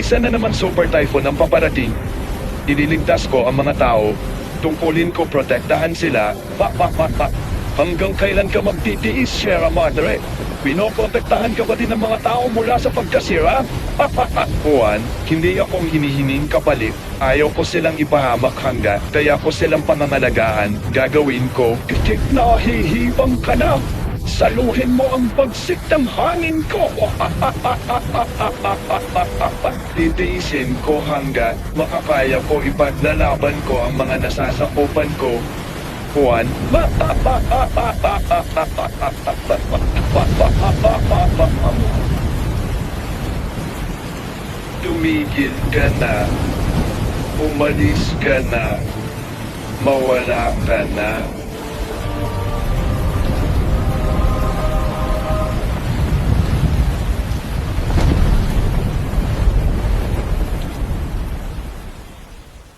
Isa na naman super typhoon ang paparating. Ililigtas ko ang mga tao. Tungkulin ko protektahan sila. Hanggang kailan ka magtitiis, Sierra Madre? Pinoprotektahan ka ba din ng mga tao mula sa pagkasira? Juan, hindi akong hinihinging kapalit. Ayaw ko silang ipahamak hanggat kaya ko silang pangangalagaan. Gagawin ko, kitik na hihibang ka na. Saluhin mo ang bagsik ng hangin ko. Titiisin ko hanggat makakaya ko ipaglalaban ko ang mga nasasakupan ko. Juan, tumigil ka na. Umalis ka na. Mawala ka na.